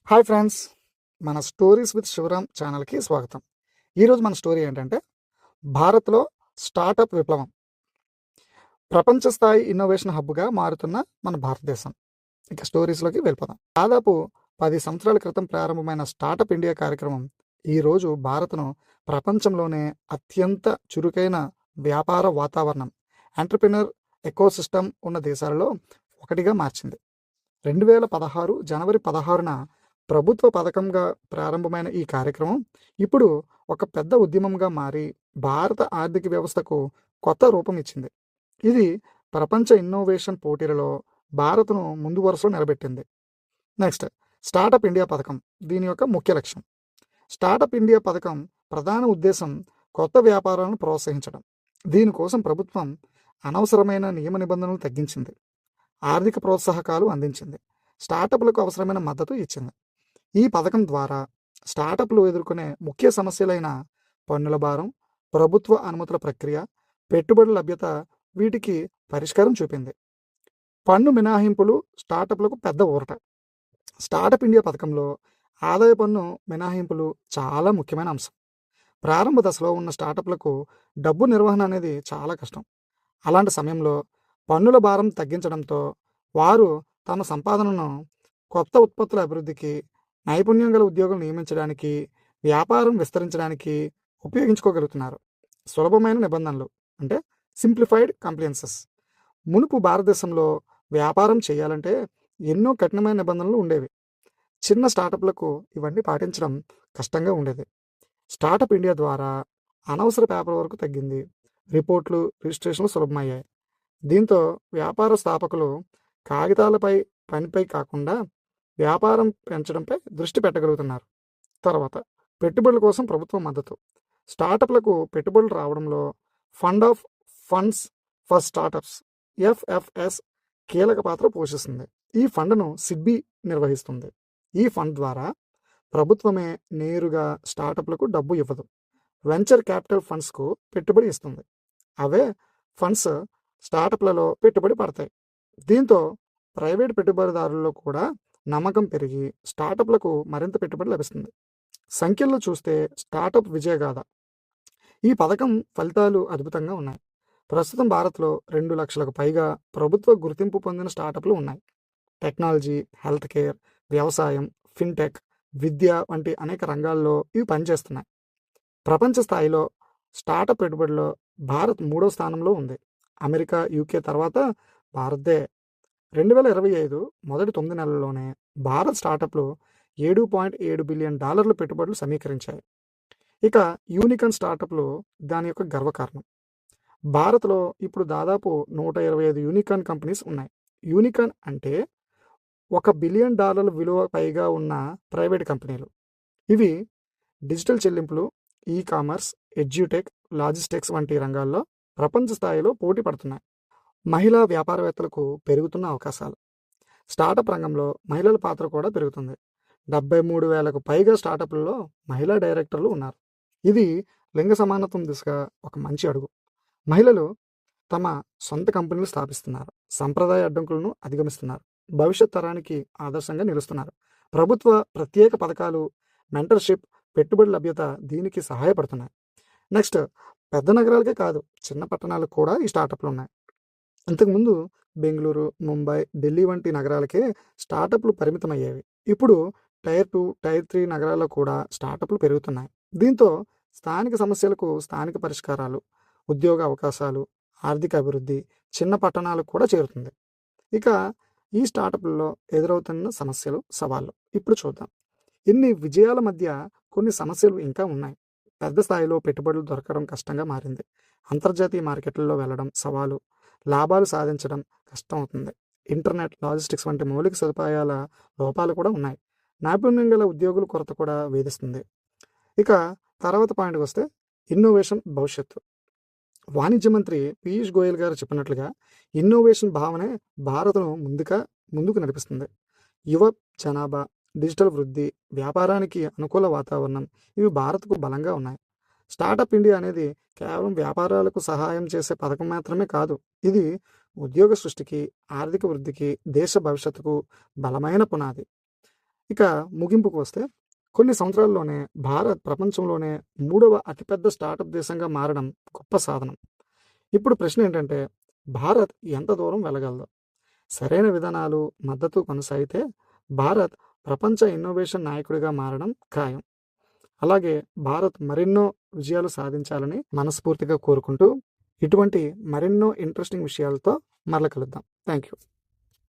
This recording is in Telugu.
హాయ్ ఫ్రెండ్స్, మన స్టోరీస్ విత్ శివరామ్ ఛానల్కి స్వాగతం. ఈరోజు మన స్టోరీ ఏంటంటే భారత్లో స్టార్టప్ విప్లవం. ప్రపంచ స్థాయి ఇన్నోవేషన్ హబ్గా మారుతున్న మన భారతదేశం. ఇక స్టోరీస్లోకి వెళ్ళిపోదాం. దాదాపు 10 సంవత్సరాల క్రితం ప్రారంభమైన స్టార్టప్ ఇండియా కార్యక్రమం ఈరోజు భారత్ను ప్రపంచంలోనే అత్యంత చురుకైన వ్యాపార వాతావరణం, ఎంటర్ప్రినర్ ఎకోసిస్టమ్ ఉన్న దేశాలలో ఒకటిగా మార్చింది. 2016 జనవరి 16న ప్రభుత్వ పథకంగా ప్రారంభమైన ఈ కార్యక్రమం ఇప్పుడు ఒక పెద్ద ఉద్యమంగా మారి భారత ఆర్థిక వ్యవస్థకు కొత్త రూపం ఇచ్చింది. ఇది ప్రపంచ ఇన్నోవేషన్ పోటీలలో భారత్ను ముందు వరుసలో నిలబెట్టింది. నెక్స్ట్, స్టార్టప్ ఇండియా పథకం. దీని యొక్క ముఖ్య లక్ష్యం. స్టార్టప్ ఇండియా పథకం ప్రధాన ఉద్దేశం కొత్త వ్యాపారాలను ప్రోత్సహించడం. దీనికోసం ప్రభుత్వం అనవసరమైన నియమ నిబంధనలు తగ్గించింది, ఆర్థిక ప్రోత్సాహకాలు అందించింది, స్టార్టప్లకు అవసరమైన మద్దతు ఇచ్చింది. ఈ పథకం ద్వారా స్టార్టప్లు ఎదుర్కొనే ముఖ్య సమస్యలైన పన్నుల భారం, ప్రభుత్వ అనుమతుల ప్రక్రియ, పెట్టుబడుల లభ్యత వీటికి పరిష్కారం చూపింది. పన్ను మినహాయింపులు స్టార్టప్లకు పెద్ద ఊరట. స్టార్టప్ ఇండియా పథకంలో ఆదాయ పన్ను మినహాయింపులు చాలా ముఖ్యమైన అంశం. ప్రారంభ దశలో ఉన్న స్టార్టప్లకు డబ్బు నిర్వహణ అనేది చాలా కష్టం. అలాంటి సమయంలో పన్నుల భారం తగ్గించడంతో వారు తమ సంపాదనను కొత్త ఉత్పత్తుల అభివృద్ధికి, నైపుణ్యం గల ఉద్యోగులు నియమించడానికి, వ్యాపారం విస్తరించడానికి ఉపయోగించుకోగలుగుతున్నారు. సులభమైన నిబంధనలు అంటే సింప్లిఫైడ్ కంప్లైన్సెస్. మునుపు భారతదేశంలో వ్యాపారం చేయాలంటే ఎన్నో కఠినమైన నిబంధనలు ఉండేవి. చిన్న స్టార్టప్లకు ఇవన్నీ పాటించడం కష్టంగా ఉండేది. స్టార్టప్ ఇండియా ద్వారా అనవసర పేపర్ వర్క్ తగ్గింది, రిపోర్ట్లు, రిజిస్ట్రేషన్లు సులభమయ్యాయి. దీంతో వ్యాపార స్థాపకులు కాగితాలపై పనిపై కాకుండా వ్యాపారం పెంచడంపై దృష్టి పెట్టగలుగుతున్నారు. తర్వాత, పెట్టుబడుల కోసం ప్రభుత్వ మద్దతు. స్టార్టప్లకు పెట్టుబడులు రావడంలో fund of funds for startups FFS కీలక పాత్ర పోషిస్తుంది. ఈ ఫండ్ను సిడ్బి నిర్వహిస్తుంది. ఈ ఫండ్ ద్వారా ప్రభుత్వమే నేరుగా స్టార్టప్లకు డబ్బు ఇవ్వదు, వెంచర్ క్యాపిటల్ ఫండ్స్కు పెట్టుబడి ఇస్తుంది. అవే ఫండ్స్ స్టార్టప్లలో పెట్టుబడి పడతాయి. దీంతో ప్రైవేట్ పెట్టుబడిదారుల్లో కూడా నమ్మకం పెరిగి స్టార్టప్లకు మరింత పెట్టుబడి లభిస్తుంది. సంఖ్యల్లో చూస్తే స్టార్టప్ విజయగాథ. ఈ పథకం ఫలితాలు అద్భుతంగా ఉన్నాయి. ప్రస్తుతం భారత్లో 2 లక్షలకు పైగా ప్రభుత్వ గుర్తింపు పొందిన స్టార్టప్లు ఉన్నాయి. టెక్నాలజీ, హెల్త్ కేర్, వ్యవసాయం, ఫిన్టెక్, విద్య వంటి అనేక రంగాల్లో ఇవి పనిచేస్తున్నాయి. ప్రపంచ స్థాయిలో స్టార్టప్ పెట్టుబడిలో భారత్ 3వ స్థానంలో ఉంది. అమెరికా, యూకే తర్వాత భారత్దే. 2025 మొదటి 9 నెలల్లోనే భారత్ స్టార్టప్లు $7.7 బిలియన్ పెట్టుబడులు సమీకరించాయి. ఇక యూనికార్న్ స్టార్టప్లు దాని యొక్క గర్వకారణం. భారత్లో ఇప్పుడు దాదాపు 125 యూనికార్న్ కంపెనీస్ ఉన్నాయి. యూనికార్న్ అంటే $1 బిలియన్ విలువ పైగా ఉన్న ప్రైవేట్ కంపెనీలు. ఇవి డిజిటల్ చెల్లింపులు, ఈ కామర్స్, ఎడ్యుటెక్, లాజిస్టిక్స్ వంటి రంగాల్లో ప్రపంచ స్థాయిలో పోటీ పడుతున్నాయి. మహిళా వ్యాపారవేత్తలకు పెరుగుతున్న అవకాశాలు. స్టార్టప్ రంగంలో మహిళల పాత్ర కూడా పెరుగుతుంది. 73,000కు పైగా స్టార్టప్లలో మహిళా డైరెక్టర్లు ఉన్నారు. ఇది లింగ సమానత్వం దిశగా ఒక మంచి అడుగు. మహిళలు తమ సొంత కంపెనీలు స్థాపిస్తున్నారు, సంప్రదాయ అడ్డంకులను అధిగమిస్తున్నారు, భవిష్యత్ తరానికి ఆదర్శంగా నిలుస్తున్నారు. ప్రభుత్వ ప్రత్యేక పథకాలు, మెంటర్షిప్, పెట్టుబడి లభ్యత దీనికి సహాయపడుతున్నాయి. నెక్స్ట్, పెద్ద నగరాలకే కాదు చిన్న పట్టణాలకు కూడా ఈ స్టార్టప్లు ఉన్నాయి. ఇంతకుముందు బెంగళూరు, ముంబై, ఢిల్లీ వంటి నగరాలకే స్టార్టప్లు పరిమితమయ్యేవి. ఇప్పుడు టైర్ 2, టైర్ 3 నగరాల్లో కూడా స్టార్టప్లు పెరుగుతున్నాయి. దీంతో స్థానిక సమస్యలకు స్థానిక పరిష్కారాలు, ఉద్యోగ అవకాశాలు, ఆర్థిక అభివృద్ధి చిన్న పట్టణాలకు కూడా చేరుతుంది. ఇక ఈ స్టార్టప్లలో ఎదురవుతున్న సమస్యలు, సవాళ్ళు ఇప్పుడు చూద్దాం. ఇన్ని విజయాల మధ్య కొన్ని సమస్యలు ఇంకా ఉన్నాయి. పెద్ద స్థాయిలో పెట్టుబడులు దొరకడం కష్టంగా మారింది. అంతర్జాతీయ మార్కెట్లలో వెళ్ళడం సవాలు, లాభాలు సాధించడం కష్టం అవుతుంది. ఇంటర్నెట్, లాజిస్టిక్స్ వంటి మౌలిక సదుపాయాల లోపాలు కూడా ఉన్నాయి. నైపుణ్యం గల ఉద్యోగుల కొరత కూడా వేధిస్తుంది. ఇక తర్వాత పాయింట్కి వస్తే ఇన్నోవేషన్ భవిష్యత్తు. వాణిజ్య మంత్రి పీయూష్ గోయల్ గారు చెప్పినట్లుగా ఇన్నోవేషన్ భావనే భారత్ను ముందుకు నడిపిస్తుంది. యువ జనాభా, డిజిటల్ వృద్ధి, వ్యాపారానికి అనుకూల వాతావరణం ఇవి భారత్కు బలంగా ఉన్నాయి. స్టార్టప్ ఇండియా అనేది కేవలం వ్యాపారాలకు సహాయం చేసే పథకం మాత్రమే కాదు. ఇది ఉద్యోగ సృష్టికి, ఆర్థిక వృద్ధికి, దేశ భవిష్యత్తుకు బలమైన పునాది. ఇక ముగింపుకు వస్తే కొన్ని సంవత్సరాల్లోనే భారత్ ప్రపంచంలోనే 3వ అతిపెద్ద స్టార్టప్ దేశంగా మారడం గొప్ప సాధనం. ఇప్పుడు ప్రశ్న ఏంటంటే భారత్ ఎంత దూరం వెళ్ళగలదు? సరైన విధానాలు, మద్దతు కొనసాగితే భారత్ ప్రపంచ ఇన్నోవేషన్ నాయకుడిగా మారడం ఖాయం. అలాగే భారత్ మరెన్నో విజయాలు సాధించాలని మనస్ఫూర్తిగా కోరుకుంటూ ఇటువంటి మరెన్నో ఇంట్రెస్టింగ్ విషయాలతో మరల కలుద్దాం. Thank you.